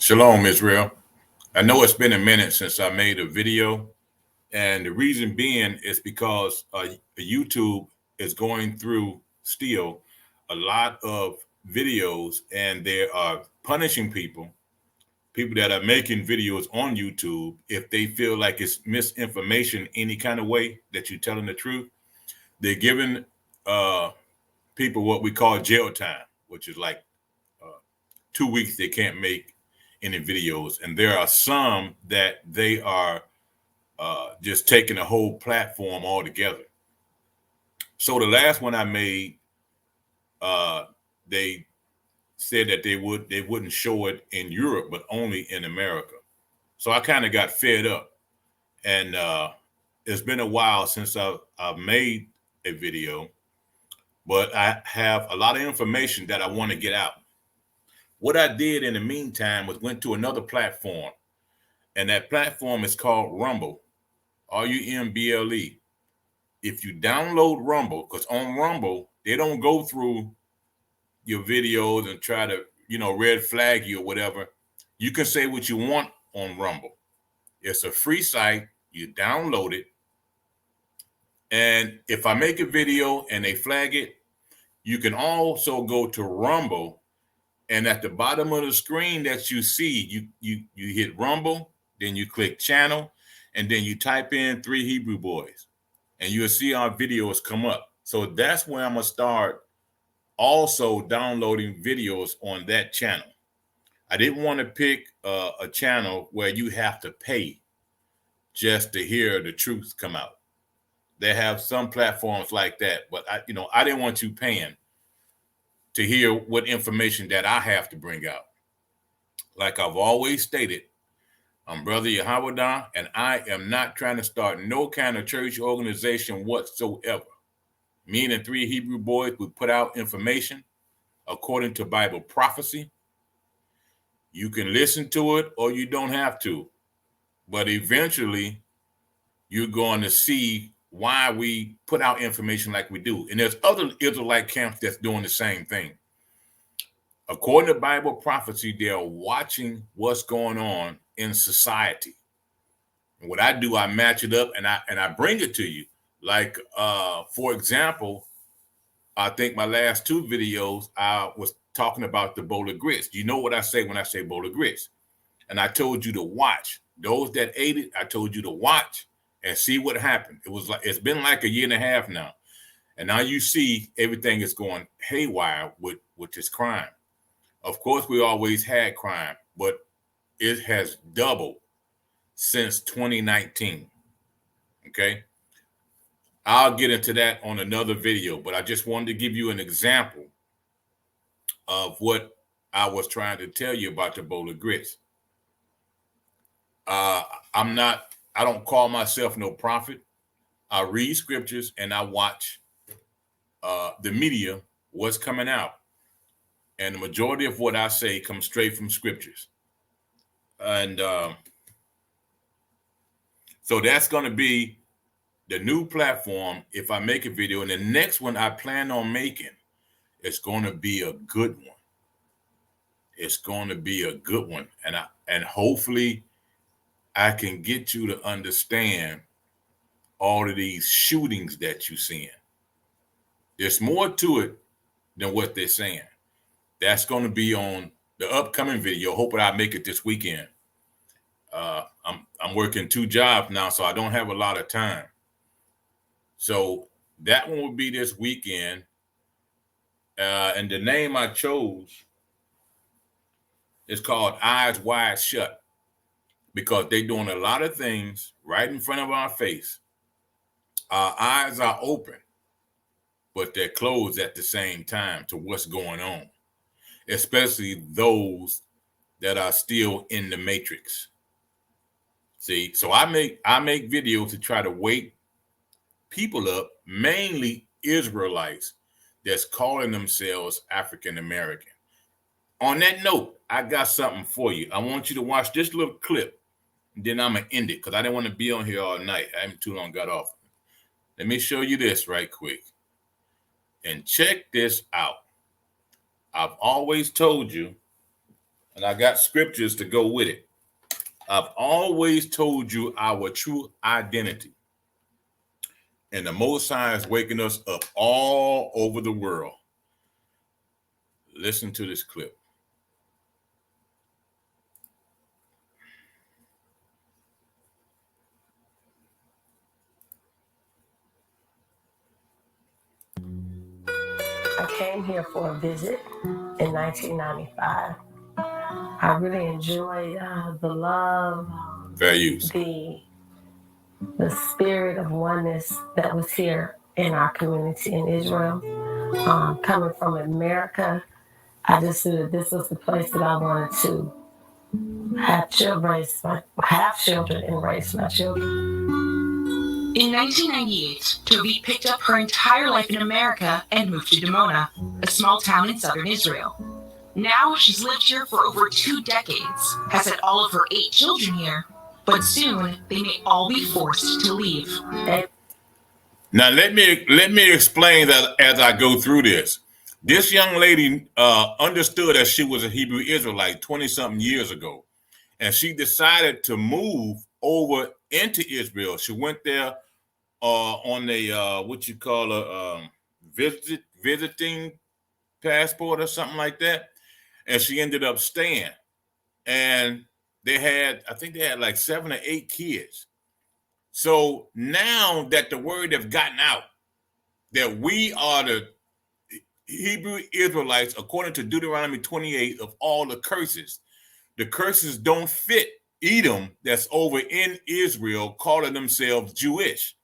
Shalom, Israel. I know it's been a minute since I made a video, and the reason being is because YouTube is going through still a lot of videos, and they are punishing people that are making videos on YouTube if they feel like it's misinformation any kind of way that you're telling the truth. They're giving uh, people what we call jail time, which is like 2 weeks they can't make any videos, and there are some that they are just taking the whole platform altogether. So the last one I made, uh, they said that they wouldn't show it in Europe, but only in America. So I kind of got fed up, and it's been a while since I've made a video, but I have a lot of information that I want to get out. What I did in the meantime was went to another platform, and that platform is called Rumble, Rumble. If you download Rumble, because on Rumble, they don't go through your videos and try to, red flag you or whatever. You can say what you want on Rumble. It's a free site. You download it. And if I make a video and they flag it, you can also go to Rumble. And at the bottom of the screen that you see, you hit Rumble, then you click channel, and then you type in Three Hebrew Boys, and you'll see our videos come up. So that's where I'm gonna start also downloading videos on that channel. I didn't want to pick a channel where you have to pay just to hear the truth come out. They have some platforms like that, but I didn't want you paying to hear what information that I have to bring out. Like I've always stated, I'm Brother Yahweh, and I am not trying to start no kind of church organization whatsoever. Me and the Three Hebrew Boys, we put out information according to Bible prophecy. You can listen to it or you don't have to. But eventually, you're going to see why we put out information like we do. And there's other Israelite camps that's doing the same thing. According to Bible prophecy, they're watching what's going on in society. And what I do, I match it up and I bring it to you. Like, for example, I think my last two videos, I was talking about the bowl of grits. You know what I say when I say bowl of grits. And I told you to watch. Those that ate it, I told you to watch and see what happened. It's been like a year and a half now. And now you see everything is going haywire with this crime. Of course, we always had crime, but it has doubled since 2019. Okay. I'll get into that on another video, but I just wanted to give you an example of what I was trying to tell you about the bowl of grits. I don't call myself no prophet. I read scriptures and I watch the media, what's coming out. And the majority of what I say comes straight from scriptures. And so that's going to be the new platform if I make a video. And the next one I plan on making is going to be a good one. It's going to be a good one. And hopefully I can get you to understand all of these shootings that you're seeing. There's more to it than what they're saying. That's going to be on the upcoming video. Hoping I make it this weekend. I'm working 2 jobs now, so I don't have a lot of time. So that one will be this weekend. And the name I chose is called Eyes Wide Shut, because they're doing a lot of things right in front of our face. Our eyes are open, but they're closed at the same time to what's going on, especially those that are still in the matrix. See, so I make videos to try to wake people up, mainly Israelites that's calling themselves African American. On that note, I got something for you. I want you to watch this little clip, and then I'm gonna end it because I didn't want to be on here all night. I haven't too long got off. Let me show you this right quick. And check this out. I've always told you, and I got scriptures to go with it. I've always told you our true identity. And the Most High is waking us up all over the world. Listen to this clip. I came here for a visit in 1995. I really enjoyed the love, Values. the spirit of oneness that was here in our community in Israel. Coming from America, I just knew that this was the place that I wanted to have children and raise my children. In 1998, Tovit picked up her entire life in America and moved to Dimona, a small town in southern Israel. Now she's lived here for over 2 decades, has had all of her 8 children here, but soon they may all be forced to leave. Now let me explain that as I go through this. This young lady understood that she was a Hebrew Israelite 20-something years ago, and she decided to move over into Israel. She went there on a what you call a visiting passport or something like that, and she ended up staying. And I think they had like 7 or 8 kids. So now that the word have gotten out that we are the Hebrew Israelites, according to Deuteronomy 28, of all the curses don't fit Edom that's over in Israel calling themselves Jewish.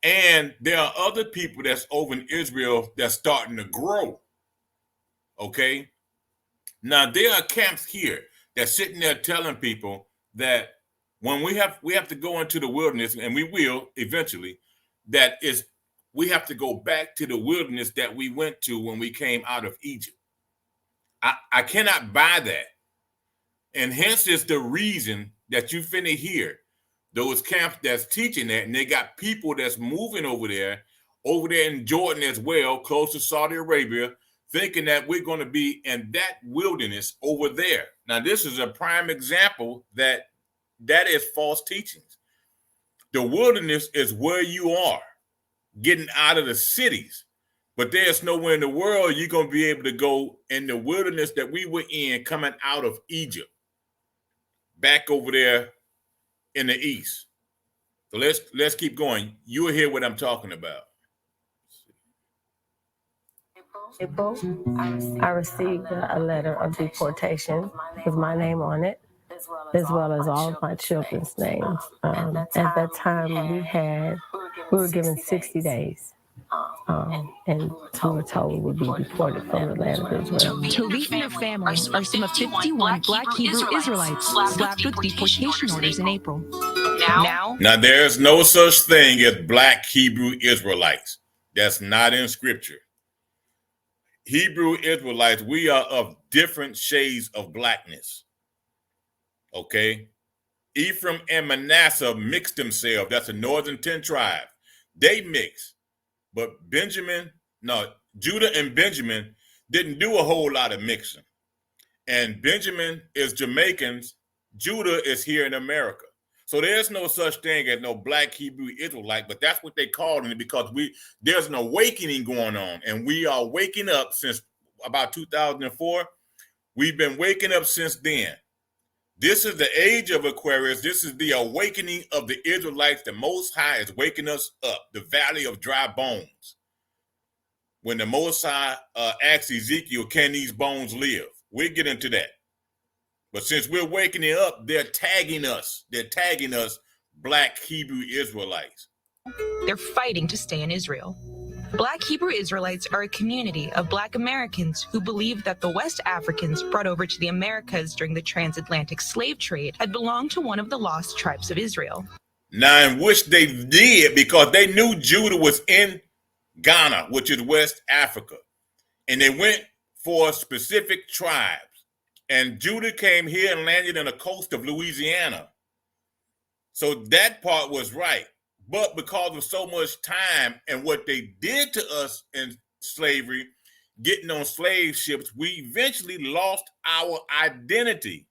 And there are other people that's over in Israel that's starting to grow. Okay. Now there are camps here that's sitting there telling people that when we have to go into the wilderness, and we will eventually, we have to go back to the wilderness that we went to when we came out of Egypt. I cannot buy that. And hence is the reason that you finna hear those camps that's teaching that, and they got people that's moving over there in Jordan as well, close to Saudi Arabia, thinking that we're going to be in that wilderness over there. Now, this is a prime example that is false teachings. The wilderness is where you are, getting out of the cities. But there's nowhere in the world you're going to be able to go in the wilderness that we were in coming out of Egypt, back over there in the east. So let's keep going. You'll hear what I'm talking about. April, I received a letter of deportation with my name on it, as well as all of my children's names. At that time, we were given 60 days. And we were told we would be deported from the land of Israel. Tovit and her family are some of 51 Black Hebrew Israelites slapped with deportation orders in April. Now there's no such thing as Black Hebrew Israelites. That's not in scripture. Hebrew Israelites, we are of different shades of blackness. Okay? Ephraim and Manasseh mixed themselves. That's the northern 10 tribes. They mixed. But Judah and Benjamin didn't do a whole lot of mixing. And Benjamin is Jamaicans. Judah is here in America. So there's no such thing as no Black Hebrew Israelite, but that's what they called it because there's an awakening going on, and we are waking up since about 2004. We've been waking up since then. This is the age of Aquarius. This is the awakening of the Israelites. The Most High is waking us up, the valley of dry bones. When the Most High asks Ezekiel, can these bones live? We'll get into that. But since we're waking up, they're tagging us. They're tagging us Black Hebrew Israelites. They're fighting to stay in Israel. Black Hebrew Israelites are a community of Black Americans who believe that the West Africans brought over to the Americas during the transatlantic slave trade had belonged to one of the lost tribes of Israel. Now, in which they did because they knew Judah was in Ghana, which is West Africa. And they went for specific tribes. And Judah came here and landed on the coast of Louisiana. So that part was right. But because of so much time and what they did to us in slavery, getting on slave ships, we eventually lost our identity.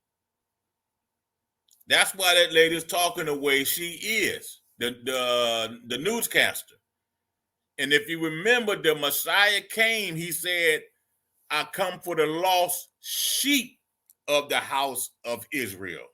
That's why that lady's talking the way she is, the newscaster. And if you remember, the Messiah came, he said, I come for the lost sheep of the house of Israel.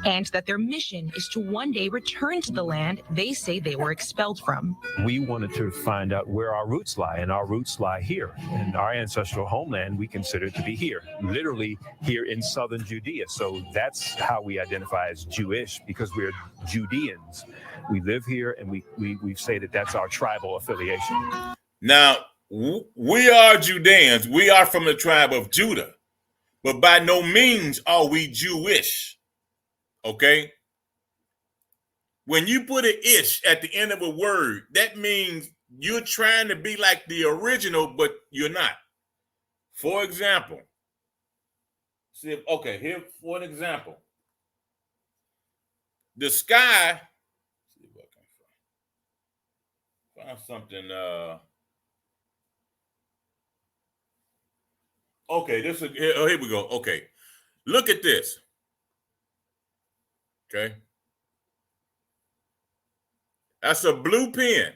And that their mission is to one day return to the land they say they were expelled from. We wanted to find out where our roots lie, and our roots lie here. And our ancestral homeland we consider to be here, literally here in southern Judea. So that's how we identify as Jewish, because we're Judeans. We live here, and we say that that's our tribal affiliation. Now, we are Judeans. We are from the tribe of Judah, but by no means are we Jewish. Okay? When you put an ish at the end of a word, that means you're trying to be like the original, but you're not. For example, here for an example, the sky. See if I can find something. Okay, here we go. Okay, look at this. Okay. That's a blue pen.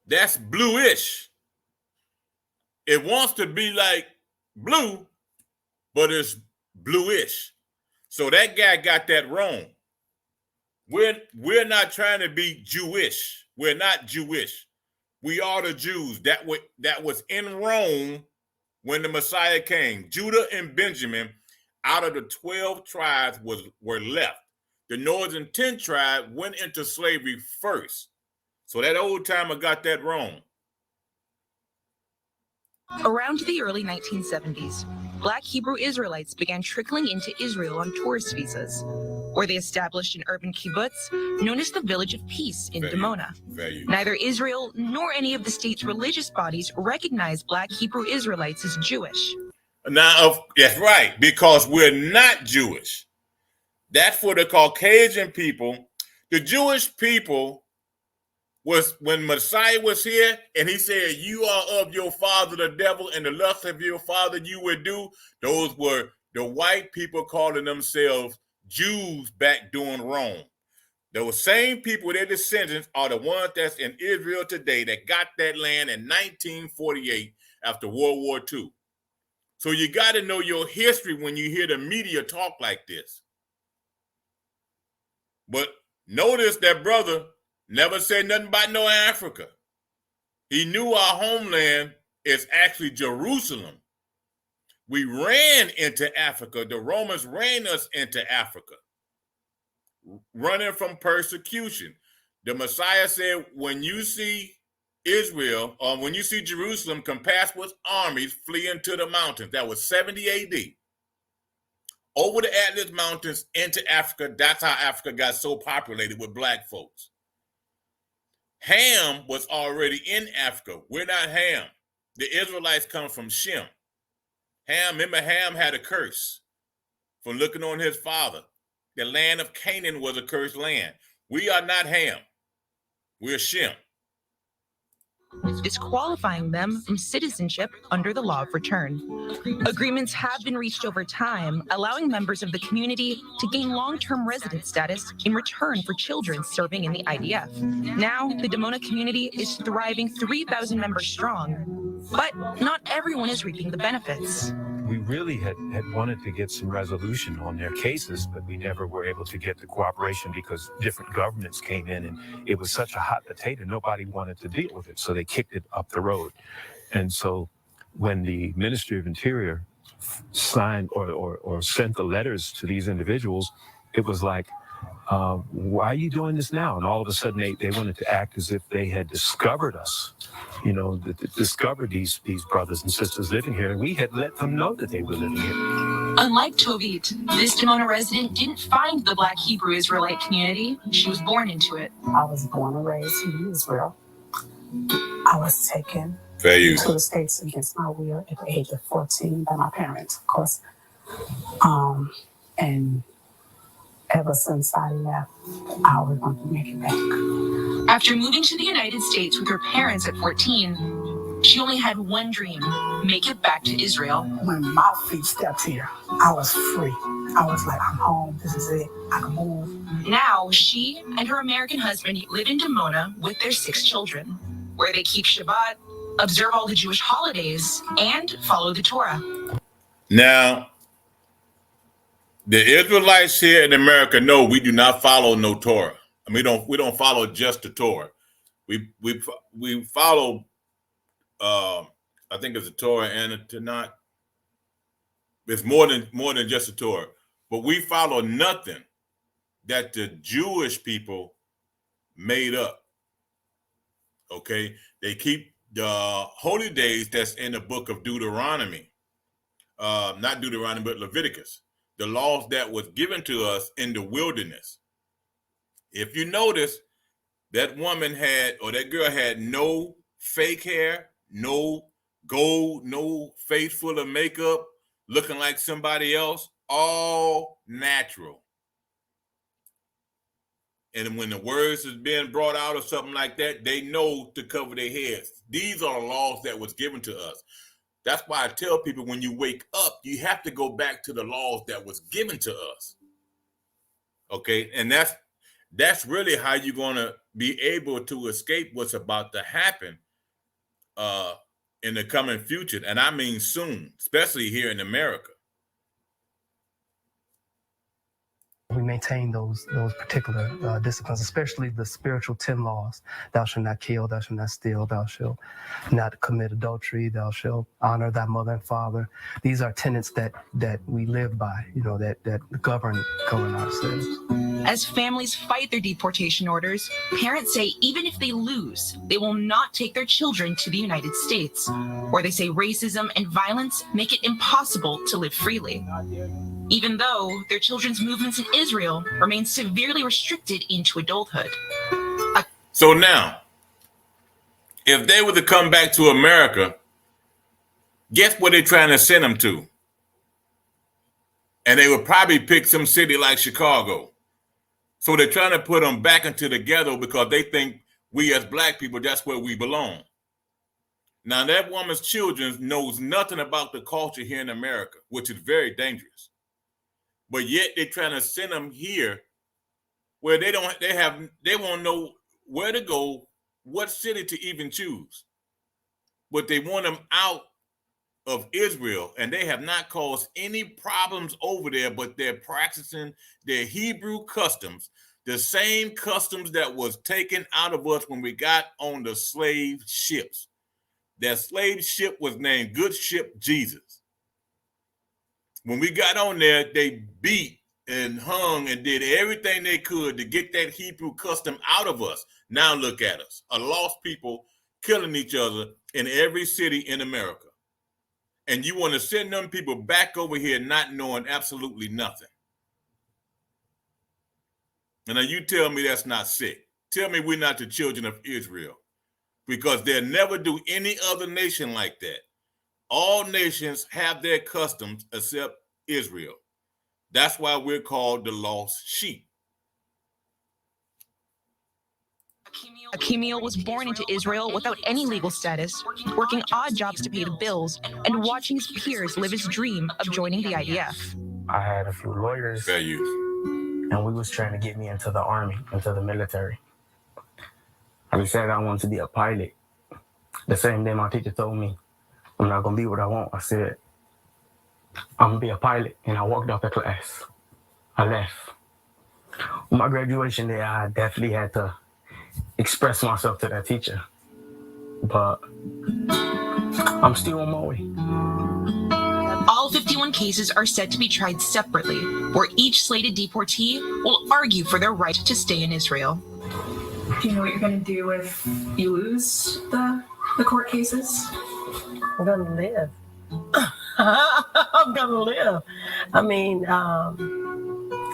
That's bluish. It wants to be like blue, but it's bluish. So that guy got that wrong. We're not trying to be Jewish. We're not Jewish. We are the Jews that was in Rome when the Messiah came. Judah and Benjamin, out of the 12 tribes, were left. The northern 10 tribes went into slavery first. So that old timer got that wrong. Around the early 1970s, Black Hebrew Israelites began trickling into Israel on tourist visas, where they established an urban kibbutz known as the Village of Peace in Dimona. Neither Israel nor any of the state's religious bodies recognize Black Hebrew Israelites as Jewish. Now, that's right, because we're not Jewish. That's for the Caucasian people. The Jewish people was when Messiah was here and he said, you are of your father, the devil, and the lust of your father you would do. Those were the white people calling themselves Jews back during Rome. Those same people, their descendants, are the ones that's in Israel today that got that land in 1948 after World War II. So you got to know your history when you hear the media talk like this. But notice that brother never said nothing about no Africa. He knew our homeland is actually Jerusalem. We ran into Africa. The Romans ran us into Africa, running from persecution. The Messiah said, when you see Israel, or when you see Jerusalem compassed with armies, flee into the mountains. That was 70 AD. Over the Atlas Mountains into Africa. That's how Africa got so populated with black folks. Ham was already in Africa. We're not Ham. The Israelites come from Shem. Remember Ham had a curse for looking on his father. The land of Canaan was a cursed land. We are not Ham. We're Shem. Disqualifying them from citizenship under the law of return. Agreements have been reached over time, allowing members of the community to gain long-term resident status in return for children serving in the IDF. Now, the Dimona community is thriving 3,000 members strong, but not everyone is reaping the benefits. We really had wanted to get some resolution on their cases, but we never were able to get the cooperation because different governments came in and it was such a hot potato, nobody wanted to deal with it. So they kicked it up the road. And so when the Ministry of Interior signed or sent the letters to these individuals, it was like, why are you doing this now? And all of a sudden they wanted to act as if they had discovered us, discovered these brothers and sisters living here. And we had let them know that they were living here. Unlike Tovit, this Dimona resident didn't find the Black Hebrew Israelite community. She was born into it. I was born and raised in Israel. I was taken to the States against my will at the age of 14 by my parents, of course. And ever since I left, I was going to make it back. After moving to the United States with her parents at 14, she only had one dream: make it back to Israel. When my feet stepped here, I was free. I was like, I'm home. This is it. I can move. Now, she and her American husband live in Dimona with their 6 children, where they keep Shabbat, observe all the Jewish holidays, and follow the Torah. Now, the Israelites here in America know we do not follow no Torah. I mean, we don't follow just the Torah. We follow, I think it's a Torah and a Tanakh. It's more than just a Torah, but we follow nothing that the Jewish people made up. Okay, they keep the holy days that's in the book of Deuteronomy, not Deuteronomy, but Leviticus, the laws that was given to us in the wilderness. If you notice, that woman that girl had no fake hair, no gold, no face full of makeup, looking like somebody else, all natural. And when the words is being brought out or something like that, they know to cover their heads. These are laws that was given to us. That's why I tell people, when you wake up, you have to go back to the laws that was given to us. Okay, and that's really how you're going to be able to escape what's about to happen in the coming future. And I mean soon, especially here in America. We maintain those particular disciplines, especially the spiritual 10 laws. Thou shalt not kill, thou shalt not steal, thou shalt not commit adultery, thou shalt honor thy mother and father. These are tenets that we live by, that govern ourselves. As families fight their deportation orders, parents say even if they lose, they will not take their children to the United States, where they say racism and violence make it impossible to live freely, even though their children's movements in Israel remain severely restricted into adulthood. So now, if they were to come back to America, guess where they're trying to send them to? And they would probably pick some city like Chicago. So they're trying to put them back into the ghetto because they think we as black people, that's where we belong. Now, that woman's children knows nothing about the culture here in America, which is very dangerous. But yet they're trying to send them here where they won't know where to go, what city to even choose. But they want them out of Israel, and they have not caused any problems over there, but they're practicing their Hebrew customs, the same customs that was taken out of us when we got on the slave ships. That slave ship was named Good Ship Jesus. When we got on there, they beat and hung and did everything they could to get that Hebrew custom out of us. Now look at us, a lost people killing each other in every city in America. And you want to send them people back over here not knowing absolutely nothing. And now you tell me that's not sick. Tell me we're not the children of Israel, because they'll never do any other nation like that. All nations have their customs except Israel. That's why we're called the lost sheep. Akimiel was born into Israel without any legal status, working odd jobs to pay the bills, and watching his peers live his dream of joining the IDF. I had a few lawyers, and we was trying to get me into the army, into the military. I said I wanted to be a pilot. The same day my teacher told me, I'm not going to be what I want. I said, I'm going to be a pilot, and I walked off the class. I left. On my graduation day, I definitely had to express myself to that teacher, but I'm still on my way. All 51 cases are set to be tried separately, where each slated deportee will argue for their right to stay in Israel. Do you know what you're going to do if you lose the court cases? I'm going to live. I'm going to live. I mean,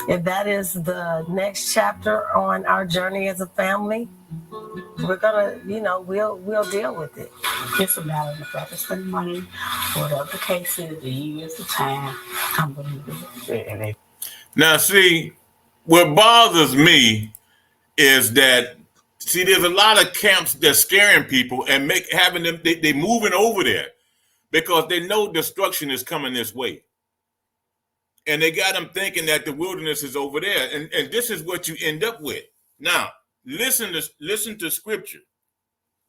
if that is the next chapter on our journey as a family, we're gonna, we'll deal with it. It's a matter of the fact of spending money, whatever the case is, the years, the time, I'm going to do it. Now, see, what bothers me is that, see, there's a lot of camps that's scaring people and having them, they moving over there because they know destruction is coming this way. And they got them thinking that the wilderness is over there. And this is what you end up with. Now, listen to scripture.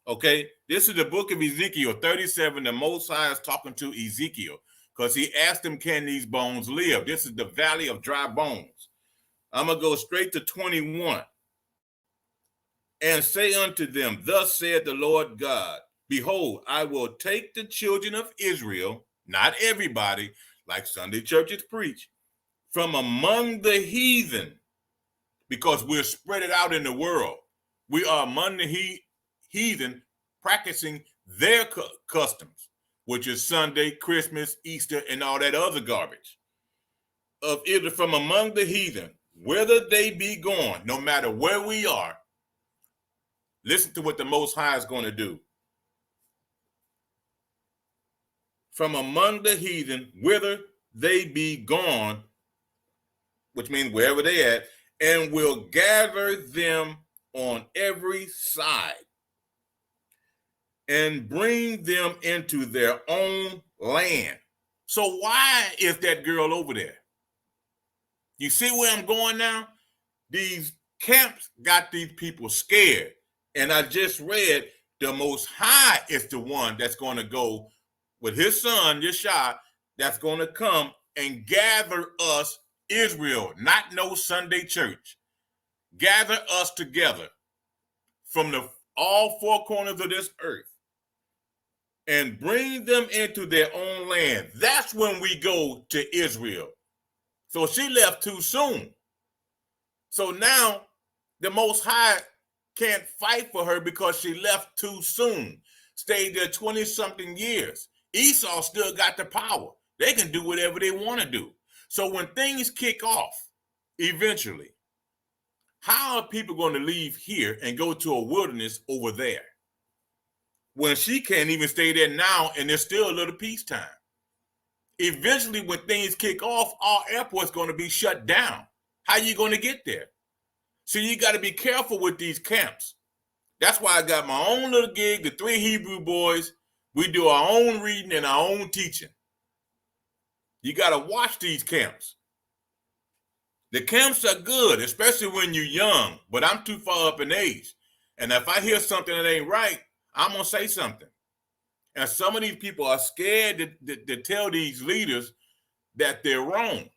Okay, this is the book of Ezekiel 37. The Most High is talking to Ezekiel because he asked him, can these bones live? This is the valley of dry bones. I'm going to go straight to 21. And say unto them, thus said the Lord God, behold, I will take the children of Israel, not everybody, like Sunday churches preach, from among the heathen, because we're spread it out in the world. We are among the heathen practicing their customs, which is Sunday, Christmas, Easter, and all that other garbage. Of Israel from among the heathen, whither they be gone, no matter where we are. Listen to what the Most High is going to do. From among the heathen, whither they be gone, which means wherever they at, and will gather them on every side and bring them into their own land. So why is that girl over there? You see where I'm going now? These camps got these people scared. And I just read the Most High is the one that's going to go with his son, Yeshua, that's going to come and gather us, Israel, not no Sunday church. Gather us together from all four corners of this earth and bring them into their own land. That's when we go to Israel. So she left too soon. So now the Most High can't fight for her because she left too soon. Stayed there 20-something years. Esau still got the power. They can do whatever they want to do. So when things kick off, eventually, how are people going to leave here and go to a wilderness over there when she can't even stay there now and there's still a little peacetime? Eventually, when things kick off, our airport's going to be shut down. How are you going to get there? So you got to be careful with these camps. That's why I got my own little gig, the 3 Hebrew boys. We do our own reading and our own teaching. You got to watch these camps. The camps are good, especially when you're young, but I'm too far up in age. And if I hear something that ain't right, I'm going to say something. And some of these people are scared to tell these leaders that they're wrong.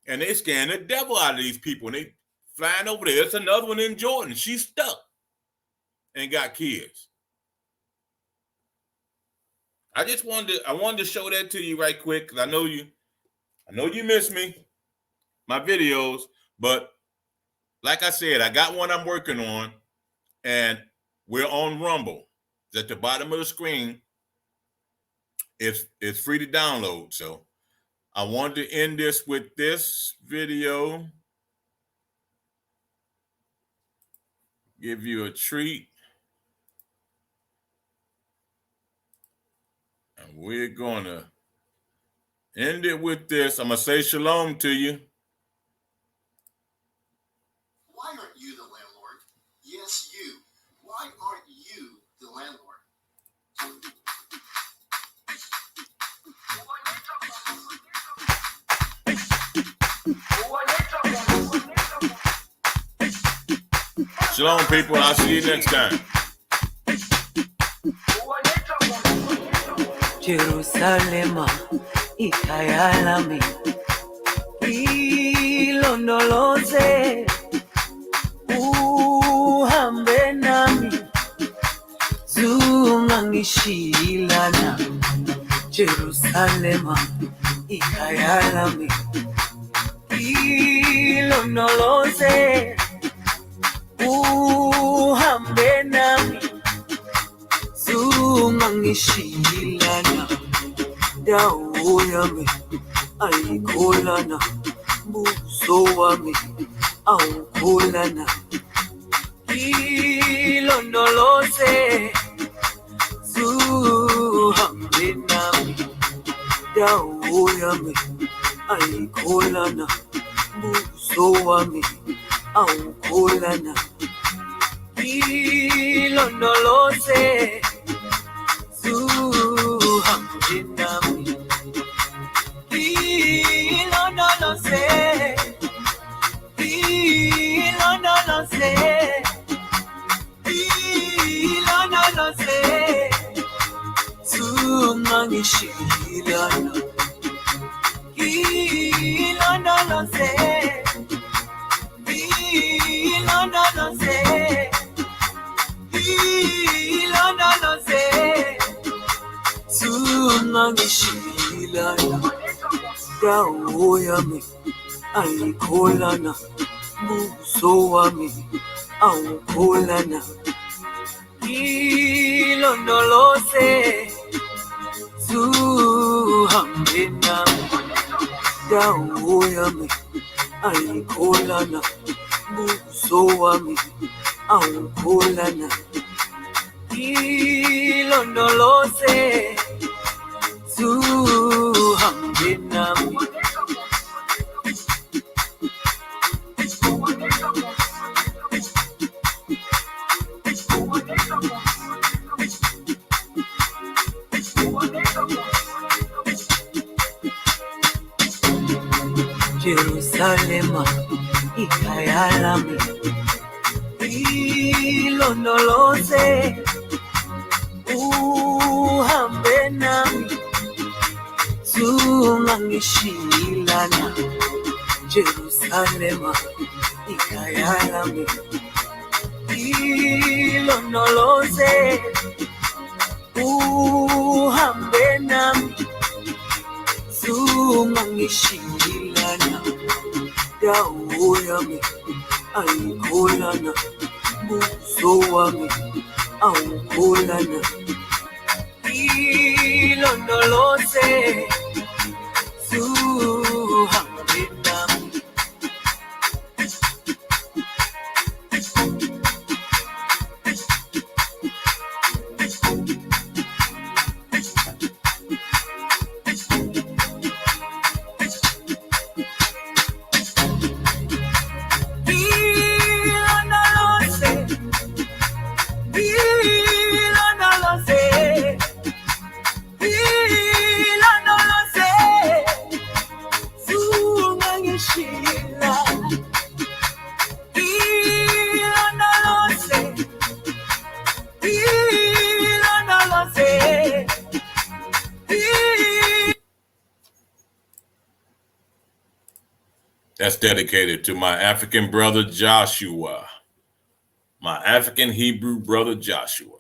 And they scaring the devil out of these people. And they flying over there. It's another one in Jordan. She's stuck and got kids. I wanted to show that to you right quick because I know you miss me, my videos, but like I said, I got one I'm working on, and we're on Rumble. It's at the bottom of the screen. It's free to download. So I wanted to end this with this video. Give you a treat. And we're going to end it with this. I'm going to say shalom to you. Why aren't you the landlord? Yes, you. Why aren't you the landlord? Shalom, people. I'll see you next time. Jerusalema, ikhaya lami, ilondoloze, uhambe nami, zungangishilana. Jerusalema, ikhaya lami, ilondoloze, uhambe nami, zungangishilana. Dawo yami ayikholana, buso wami awukholana. Ilondoloze, zuhambe nami. Dawo yami ayikholana, buso buso wami awukholana ilondoloze zuhambe nami ilondoloze ilondoloze ilondoloze zungangishilana ilondoloze ilondoloze ilondoloze zungangishilana dawo yami ayikholana buso wami awukholana ilondoloze zuhambe nami dawo yami ayikholana buso wami awukholana ilondoloze zuhambe nami Jerusalema ikhaya lami ilondoloze uhambe nami zungangishilana Jerusalema ikhaya lami ilondoloze uhambe nami zungangishilana dawo yami ayikholana buso wami awukholana ilondoloze zuhambe nami That's dedicated to my African brother Joshua, my African Hebrew brother Joshua.